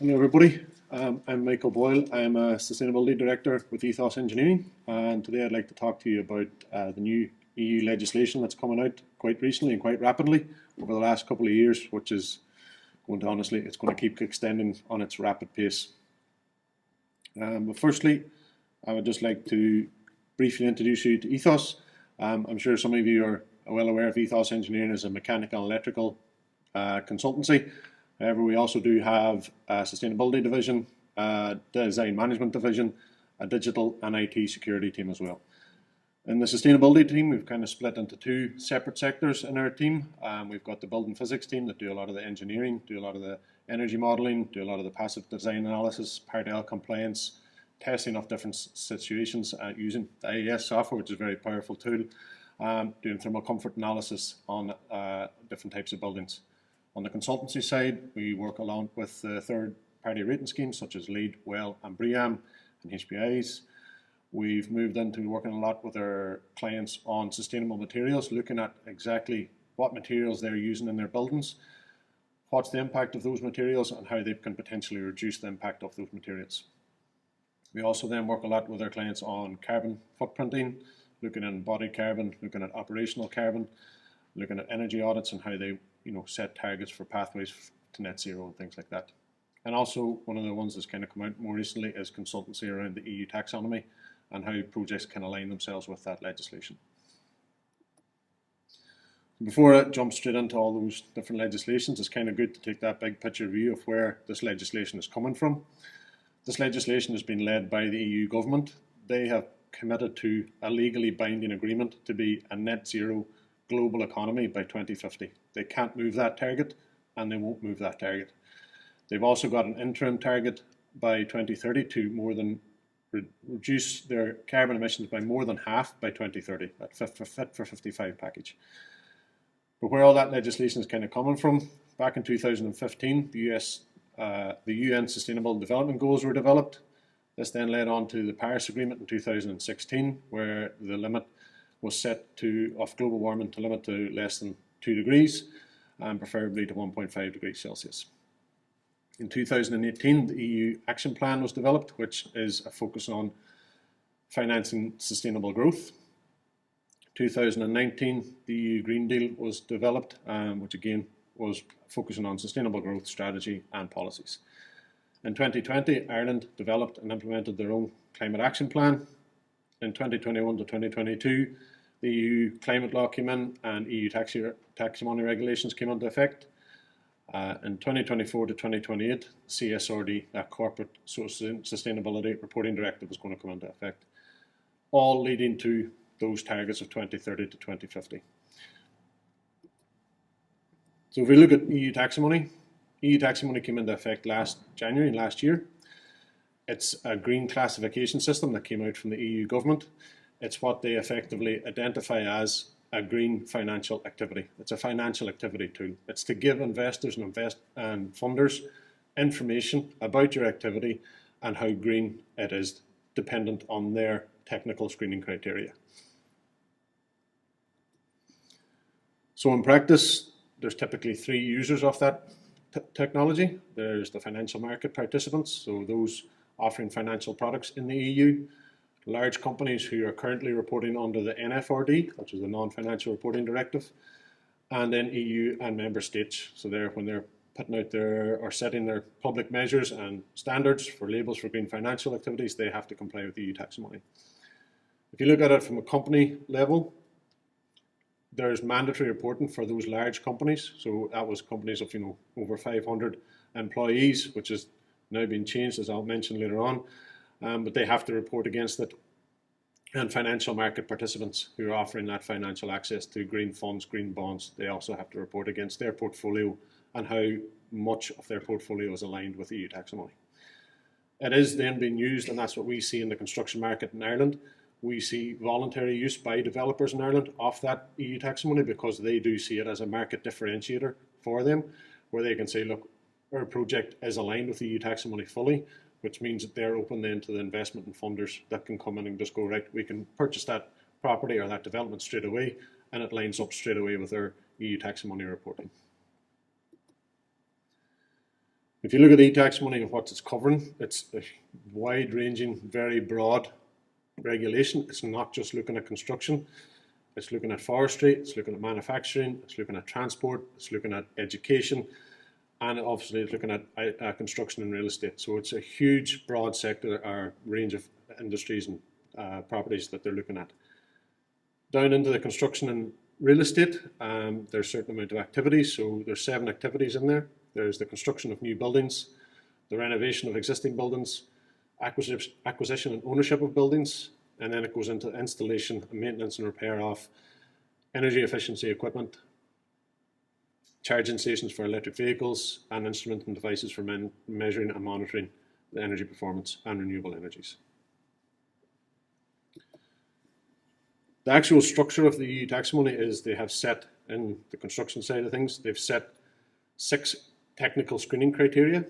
Hello everybody, I'm Michael Boyle. I'm a Sustainability Director with Ethos Engineering, and today I'd like to talk to you about the new EU legislation that's coming out quite recently and quite rapidly over the last couple of years, which is going to it's going to keep extending on its rapid pace. But firstly, I would just like to briefly introduce you to Ethos. I'm sure some of you are well aware of Ethos Engineering as a mechanical and electrical consultancy. However, we also do have a sustainability division, a design management division, a digital and IT security team as well. In the sustainability team, we've kind of split into two separate sectors in our team. We've got the building physics team that do a lot of the engineering, do a lot of the energy modelling, do a lot of the passive design analysis, Part L compliance, testing of different situations using the IES software, which is a very powerful tool, doing thermal comfort analysis on different types of buildings. On the consultancy side, we work along with third-party rating schemes such as LEED, WELL and BREEAM and HPIs. We've moved into working a lot with our clients on sustainable materials, looking at exactly what materials they're using in their buildings, what's the impact of those materials and how they can potentially reduce the impact of those materials. We also then work a lot with our clients on carbon footprinting, looking at embodied carbon, looking at operational carbon, looking at energy audits and how they set targets for pathways to net zero and things like that. And also one of the ones that's kind of come out more recently is consultancy around the EU Taxonomy and how projects can align themselves with that legislation. Before I jump straight into all those different legislations, it's kind of good to take that big picture view of where this legislation is coming from. This legislation has been led by the EU government. They have committed to a legally binding agreement to be a net zero global economy by 2050. They can't move that target and they won't move that target. They've also got an interim target by 2030 to more than reduce their carbon emissions by more than half by 2030, that Fit for 55 package. But where all that legislation is kind of coming from, back in 2015, the UN Sustainable Development Goals were developed. This then led on to the Paris Agreement in 2016, where the limit was set of global warming to limit to less than 2 degrees and preferably to 1.5 degrees Celsius. In 2018, the EU Action Plan was developed, which is a focus on financing sustainable growth. 2019, the EU Green Deal was developed, which again was focusing on sustainable growth strategy and policies. In 2020, Ireland developed and implemented their own climate action plan. In 2021 to 2022, the EU climate law came in and EU taxonomy regulations came into effect. In 2024 to 2028, CSRD, that Corporate Sustainability Reporting Directive, is going to come into effect, all leading to those targets of 2030 to 2050. So if we look at EU taxonomy came into effect last year. It's a green classification system that came out from the EU government. It's what they effectively identify as a green financial activity. It's a financial activity tool. It's to give investors and funders information about your activity and how green it is, dependent on their technical screening criteria. So in practice, there's typically three users of that technology. There's the financial market participants, so those offering financial products in the EU, large companies who are currently reporting under the NFRD, which is the Non-Financial Reporting Directive, and then EU and member states. So when they're putting out or setting their public measures and standards for labels for green financial activities, they have to comply with EU taxonomy. If you look at it from a company level, there's mandatory reporting for those large companies. So that was companies of over 500 employees, which has now been changed, as I'll mention later on. But they have to report against it. And financial market participants who are offering that financial access to green funds, green bonds, they also have to report against their portfolio and how much of their portfolio is aligned with EU taxonomy. It is then being used, and that's what we see in the construction market in Ireland. We see voluntary use by developers in Ireland of that EU taxonomy because they do see it as a market differentiator for them, where they can say, look, our project is aligned with the EU taxonomy fully, which means that they're open then to the investment and funders that can come in and just go, right, we can purchase that property or that development straight away, and it lines up straight away with our EU taxonomy reporting. If you look at the taxonomy and what it's covering, it's a wide-ranging, very broad regulation. It's not just looking at construction. It's looking at forestry, it's looking at manufacturing, it's looking at transport, it's looking at education, and obviously it's looking at construction and real estate. So it's a huge, broad sector, or range of industries and properties that they're looking at. Down into the construction and real estate, there's a certain amount of activities. So there's 7 activities in there. There's the construction of new buildings, the renovation of existing buildings, acquisition and ownership of buildings, and then it goes into installation, maintenance and repair of energy efficiency equipment, charging stations for electric vehicles, and instrument and devices for measuring and monitoring the energy performance and renewable energies. The actual structure of the EU taxonomy is they have set, in the construction side of things, they've set 6 technical screening criteria.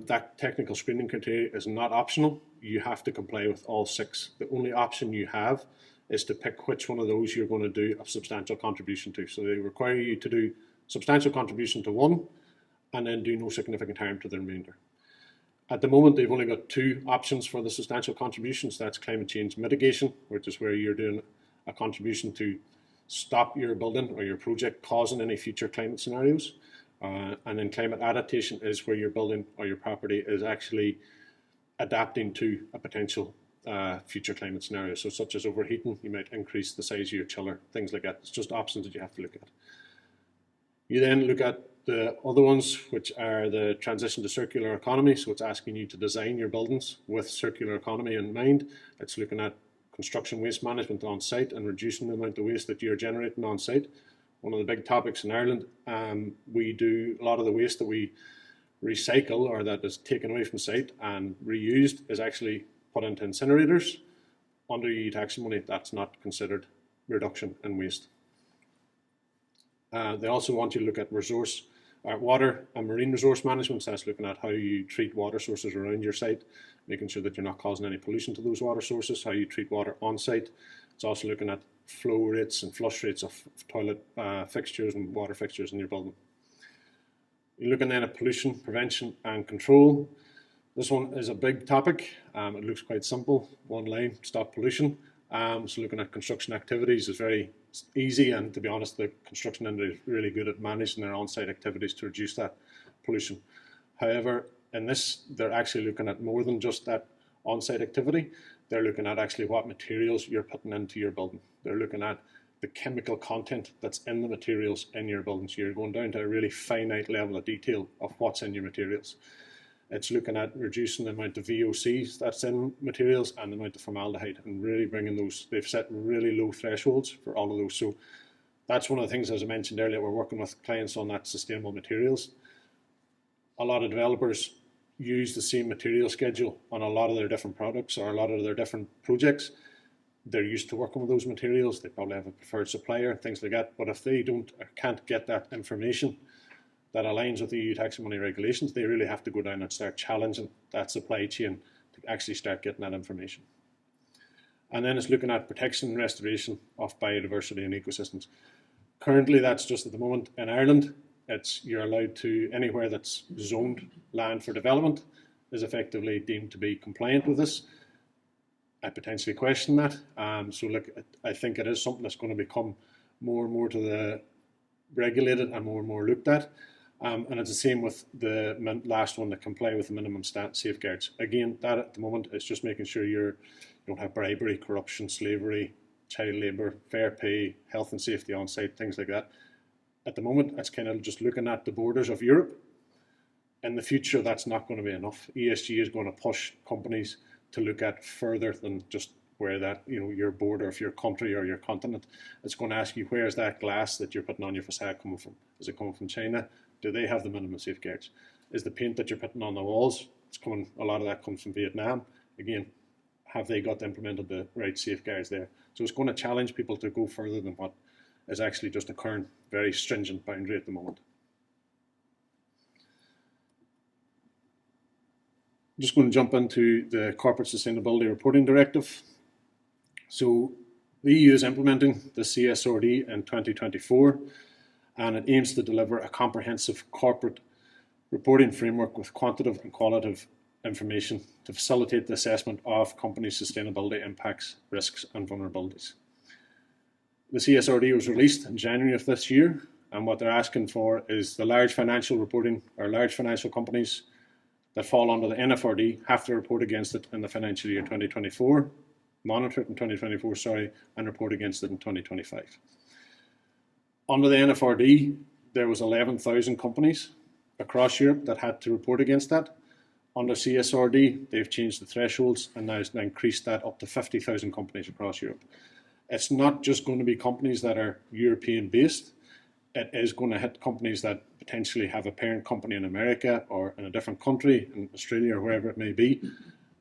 That technical screening criteria is not optional. You have to comply with all 6. The only option you have is to pick which one of those you're going to do a substantial contribution to. So they require you to do substantial contribution to one and then do no significant harm to the remainder. At the moment, they've only got 2 options for the substantial contributions. That's climate change mitigation, which is where you're doing a contribution to stop your building or your project causing any future climate scenarios. And then climate adaptation is where your building or your property is actually adapting to a potential future climate scenario. So such as overheating, you might increase the size of your chiller, things like that. It's just options that you have to look at. You then look at the other ones, which are the transition to circular economy. So it's asking you to design your buildings with circular economy in mind. It's looking at construction waste management on site and reducing the amount of waste that you're generating on site. One of the big topics in Ireland, we do a lot of the waste that we recycle or that is taken away from site and reused is actually put into incinerators. Under EU taxonomy, that's not considered reduction in waste. They also want you to look at water and marine resource management. So that's looking at how you treat water sources around your site, making sure that you're not causing any pollution to those water sources, how you treat water on site. It's also looking at flow rates and flush rates of toilet fixtures and water fixtures in your building. You're looking then at pollution prevention and control. This one is a big topic. It looks quite simple. One line, stop pollution. So looking at construction activities is very easy, and to be honest, the construction industry is really good at managing their on-site activities to reduce that pollution. However, in this, they're actually looking at more than just that on-site activity. They're looking at actually what materials you're putting into your building. They're looking at the chemical content that's in the materials in your building. So you're going down to a really finite level of detail of what's in your materials. It's looking at reducing the amount of VOCs that's in materials and the amount of formaldehyde and really bringing those. They've set really low thresholds for all of those. So that's one of the things, as I mentioned earlier, we're working with clients on that sustainable materials. A lot of developers use the same material schedule on a lot of their different products or a lot of their different projects. They're used to working with those materials. They probably have a preferred supplier, things like that. But if they don't or can't get that information that aligns with the EU taxonomy regulations, they really have to go down and start challenging that supply chain to actually start getting that information. And then it's looking at protection and restoration of biodiversity and ecosystems. Currently, that's just at the moment in Ireland. You're allowed to, anywhere that's zoned land for development is effectively deemed to be compliant with this. I potentially question that. So look, I think it is something that's going to become more and more to the regulated and more looked at. And it's the same with the last one, that comply with the minimum safeguards. Again, that at the moment is just making sure you don't have bribery, corruption, slavery, child labour, fair pay, health and safety on site, things like that. At the moment, it's kind of just looking at the borders of Europe. In the future, that's not going to be enough. ESG is going to push companies to look at further than just where that, your border of your country or your continent. It's going to ask you, where's that glass that you're putting on your facade coming from? Is it coming from China? Do they have the minimum safeguards? Is the paint that you're putting on the walls, a lot of that comes from Vietnam. Again, have they got implemented the right safeguards there? So it's going to challenge people to go further than what is actually just a current very stringent boundary at the moment. I'm just going to jump into the Corporate Sustainability Reporting Directive. So the EU is implementing the CSRD in 2024, and it aims to deliver a comprehensive corporate reporting framework with quantitative and qualitative information to facilitate the assessment of companies' sustainability impacts, risks and vulnerabilities. The CSRD was released in January of this year, and what they're asking for is the large financial reporting or large financial companies that fall under the NFRD have to report against it in the financial year 2024, monitor it in 2024, and report against it in 2025. Under the NFRD, there was 11,000 companies across Europe that had to report against that. Under CSRD, they've changed the thresholds and now increased that up to 50,000 companies across Europe. It's not just going to be companies that are European based. It is going to hit companies that potentially have a parent company in America or in a different country, in Australia or wherever it may be.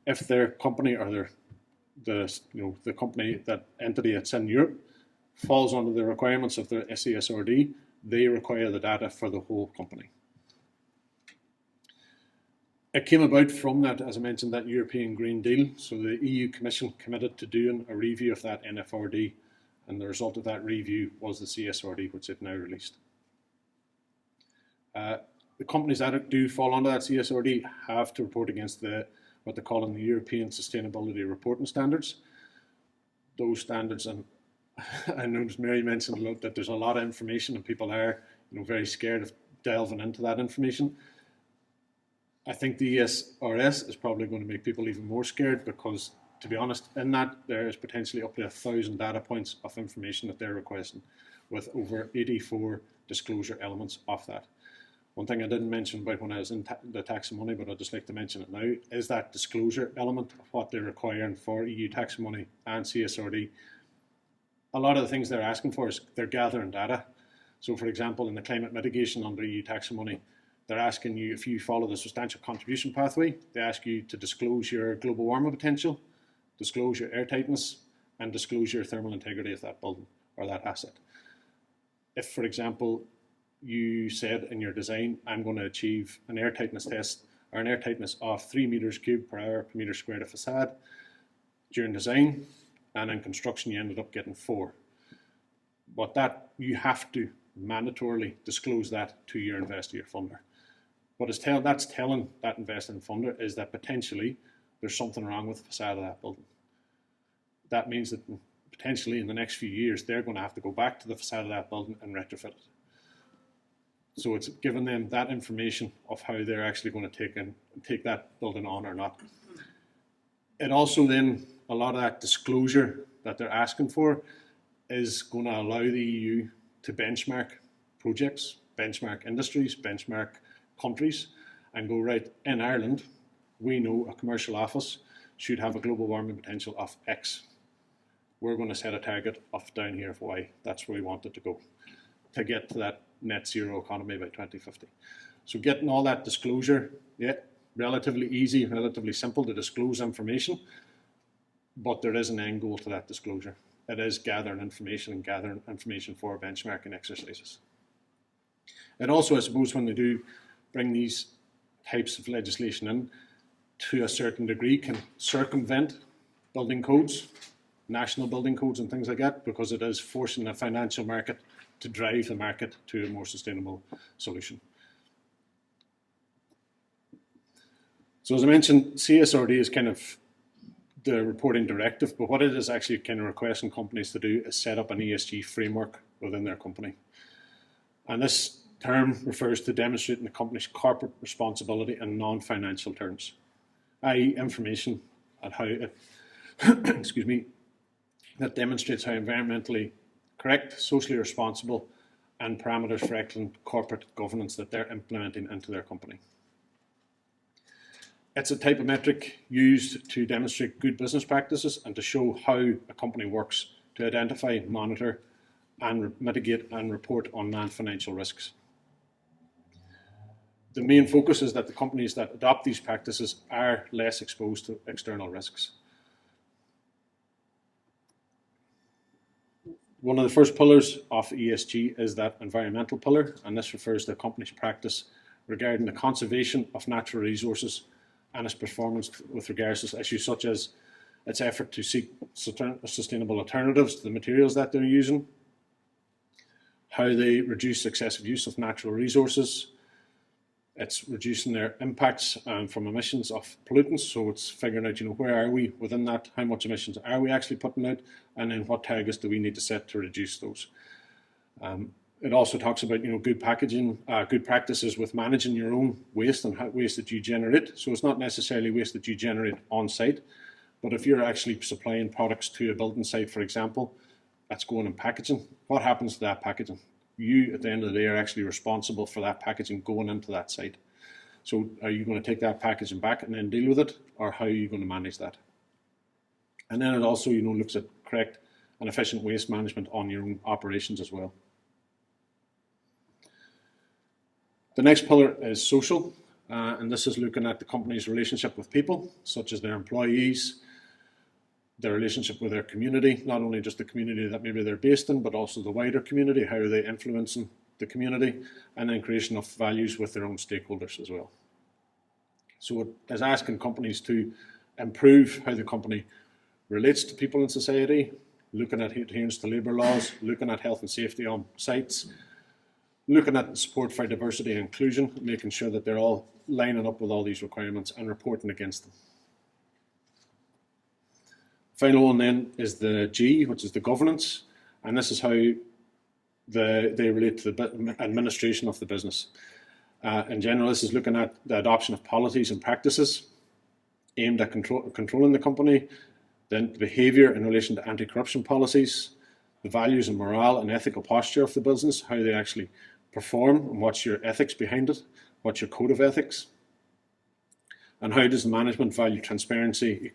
If their company or the company, that entity that's in Europe, falls under the requirements of the CSRD, they require the data for the whole company. It came about from that, as I mentioned, that European Green Deal. So the EU Commission committed to doing a review of that NFRD, and the result of that review was the CSRD, which they've now released. The companies that do fall under that CSRD have to report against what they're calling the European Sustainability Reporting Standards. Those standards, and I know Mary mentioned that there's a lot of information and people are very scared of delving into that information. I think the ESRS is probably going to make people even more scared because, to be honest, in that there is potentially up to 1,000 data points of information that they're requesting, with over 84 disclosure elements of that. One thing I didn't mention about when I was in the taxonomy, but I'd just like to mention it now, is that disclosure element of what they're requiring for EU taxonomy and CSRD. A lot of the things they're asking for is they're gathering data. So, for example, in the climate mitigation under EU taxonomy, they're asking you, if you follow the substantial contribution pathway, they ask you to disclose your global warming potential, disclose your airtightness, and disclose your thermal integrity of that building or that asset. If, for example, you said in your design, I'm going to achieve an airtightness test or an airtightness of 3 meters cubed per hour per meter squared of facade during design, and in construction you ended up getting 4. But that, you have to mandatorily disclose that to your investor, your funder. What that's telling that investor and funder is that potentially there's something wrong with the facade of that building. That means that potentially in the next few years they're going to have to go back to the facade of that building and retrofit it. So it's giving them that information of how they're actually going to take that building on or not. It also then, a lot of that disclosure that they're asking for is going to allow the EU to benchmark projects, benchmark industries, benchmark countries, and go, right, in Ireland, we know a commercial office should have a global warming potential of X. We're going to set a target of down here of Y. That's where we want it to go to get to that net zero economy by 2050. So getting all that disclosure, yeah, relatively easy, relatively simple to disclose information, but there is an end goal to that disclosure. It is gathering information for benchmarking exercises. And also, I suppose, when they do bring these types of legislation in, to a certain degree, can circumvent building codes, national building codes and things like that, because it is forcing the financial market to drive the market to a more sustainable solution. So as I mentioned, CSRD is kind of the reporting directive, but what it is actually kind of requesting companies to do is set up an ESG framework within their company. And this term refers to demonstrating the company's corporate responsibility in non-financial terms, i.e. information and how it, excuse me, that demonstrates how environmentally correct, socially responsible, and parameters for excellent corporate governance that they're implementing into their company. It's a type of metric used to demonstrate good business practices and to show how a company works to identify, monitor, and mitigate and report on non-financial risks. The main focus is that the companies that adopt these practices are less exposed to external risks. One of the first pillars of ESG is that environmental pillar, and this refers to a company's practice regarding the conservation of natural resources and its performance with regards to issues such as its effort to seek sustainable alternatives to the materials that they're using, how they reduce excessive use of natural resources, It's reducing their impacts from emissions of pollutants. So it's figuring out, where are we within that? How much emissions are we actually putting out? And then what targets do we need to set to reduce those? It also talks about, good packaging, good practices with managing your own waste and waste that you generate. So it's not necessarily waste that you generate on site, but if you're actually supplying products to a building site, for example, that's going in packaging. What happens to that packaging? You, at the end of the day, are actually responsible for that packaging going into that site. So are you going to take that packaging back and then deal with it, or how are you going to manage that? And then it also, looks at correct and efficient waste management on your own operations as well. The next pillar is social, and this is looking at the company's relationship with people, such as their employees, their relationship with their community, not only just the community that maybe they're based in, but also the wider community, how are they influencing the community, and then creation of values with their own stakeholders as well. So it is asking companies to improve how the company relates to people in society, looking at adherence to labour laws, looking at health and safety on sites, looking at support for diversity and inclusion, making sure that they're all lining up with all these requirements and reporting against them. Final one then is the G, which is the governance, and this is how they relate to the administration of the business. In general, this is looking at the adoption of policies and practices aimed at controlling the company, then the behaviour in relation to anti-corruption policies, the values and morale and ethical posture of the business, how they actually perform and what's your ethics behind it, what's your code of ethics, and how does the management value transparency,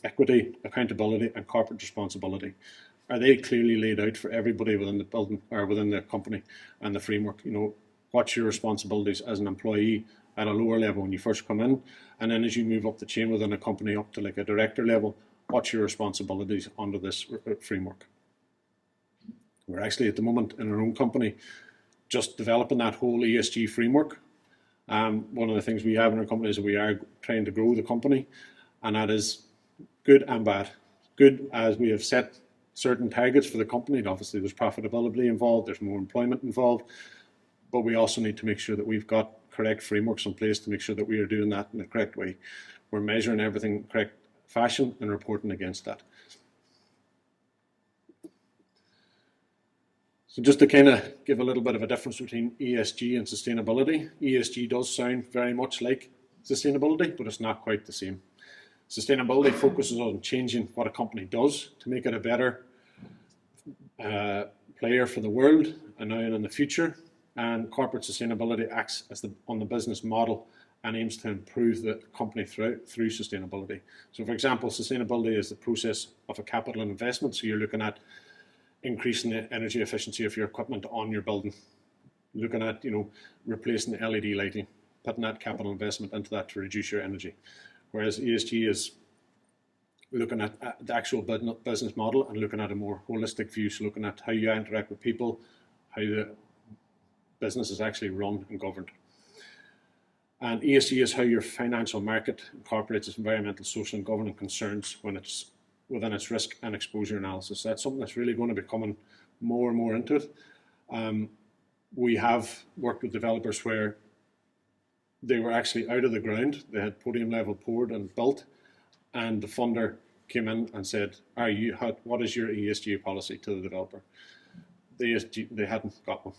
equity, accountability, and corporate responsibility? Are they clearly laid out for everybody within the building or within the company and the framework? What's your responsibilities as an employee at a lower level when you first come in, and then as you move up the chain within a company up to like a director level, what's your responsibilities under this framework? We're actually at the moment in our own company just developing that whole ESG framework. One of the things we have in our company is that we are trying to grow the company, and that is good and bad. Good as we have set certain targets for the company, and obviously there's profitability involved, there's more employment involved, but we also need to make sure that we've got correct frameworks in place to make sure that we are doing that in the correct way. We're measuring everything in the correct fashion and reporting against that. So just to kind of give a little bit of a difference between ESG and sustainability, ESG does sound very much like sustainability, but it's not quite the same. Sustainability focuses on changing what a company does to make it a better player for the world and now and in the future. And corporate sustainability acts as on the business model and aims to improve the company through sustainability. So for example, sustainability is the process of a capital investment. So you're looking at increasing the energy efficiency of your equipment on your building, looking at replacing the LED lighting, putting that capital investment into that to reduce your energy. Whereas ESG is looking at the actual business model and looking at a more holistic view, so looking at how you interact with people, how the business is actually run and governed. And ESG is how your financial market incorporates its environmental, social and governance concerns when it's within its risk and exposure analysis. That's something that's really going to be coming more and more into it. We have worked with developers where they were actually out of the ground. They had podium level poured and built, and the funder came in and said, what is your ESG policy to the developer? They hadn't got one.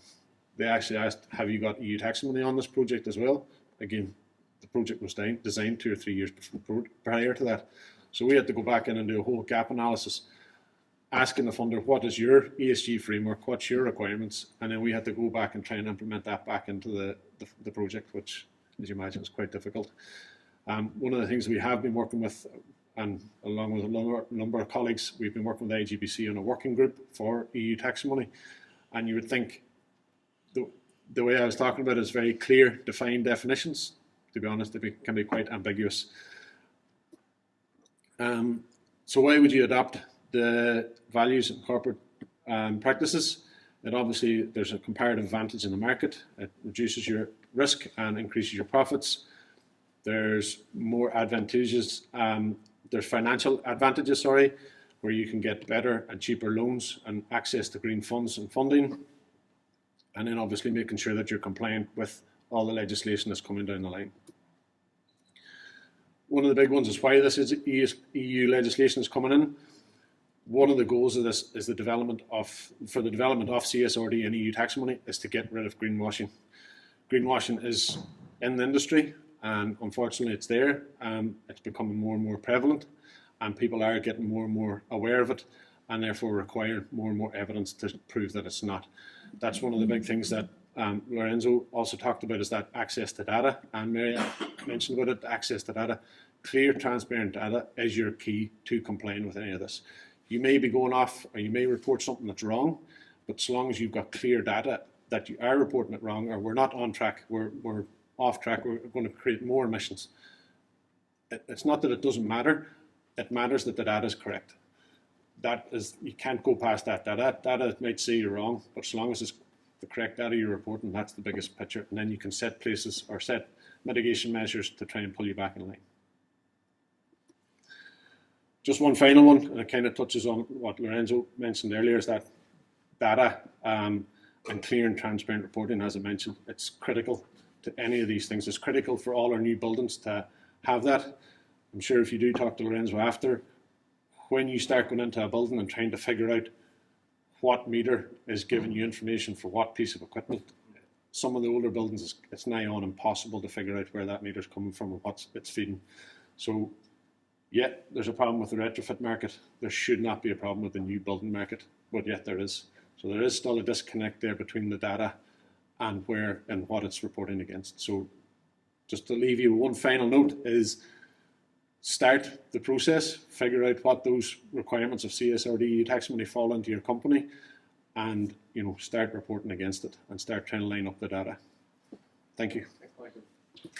They actually asked, have you got EU taxonomy on this project as well? Again, the project was designed 2 or 3 years prior to that. So we had to go back in and do a whole gap analysis, asking the funder, what is your ESG framework, what's your requirements? And then we had to go back and try and implement that back into the project, which, as you imagine, is quite difficult. One of the things we have been working with, and along with a number of colleagues, we've been working with IGBC on a working group for EU taxonomy. And you would think the way I was talking about it is very clear, defined definitions. To be honest, they can be quite ambiguous. So why would you adopt the values and corporate practices? It obviously, there's a comparative advantage in the market. It reduces your risk and increases your profits. There's more advantages. There's financial advantages, where you can get better and cheaper loans and access to green funds and funding. And then obviously making sure that you're compliant with all the legislation that's coming down the line. One of the big ones is why this is EU legislation is coming in. One of the goals of this is the development of CSRD and EU taxonomy is to get rid of greenwashing. Greenwashing is in the industry, and unfortunately it's there. It's becoming more and more prevalent, and people are getting more and more aware of it, and therefore require more and more evidence to prove that it's not. That's one of the big things that Lorenzo also talked about, is that access to data, and Mary mentioned about it, access to data. Clear, transparent data is your key to complying with any of this. You may be going off, or you may report something that's wrong, but so long as you've got clear data that you are reporting it wrong, or we're not on track, we're off track, we're going to create more emissions. It's not that it doesn't matter, it matters that the data is correct. That is, you can't go past that data. Data might say you're wrong, but so long as it's the correct data you're reporting, that's the biggest picture. And then you can set places or set mitigation measures to try and pull you back in line. Just one final one, and it kind of touches on what Lorenzo mentioned earlier, is that data and clear and transparent reporting, as I mentioned, it's critical to any of these things. It's critical for all our new buildings to have that. I'm sure if you do talk to Lorenzo after, when you start going into a building and trying to figure out what meter is giving you information for what piece of equipment, some of the older buildings, it's nigh on impossible to figure out where that meter is coming from and what it's feeding. So yeah, there's a problem with the retrofit market. There should not be a problem with the new building market, but yet there is. So there is still a disconnect there between the data and where and what it's reporting against. So just to leave you one final note is, start the process, figure out what those requirements of CSRD taxonomy fall into your company, and start reporting against it and start trying to line up the data. Thank you. Thank you.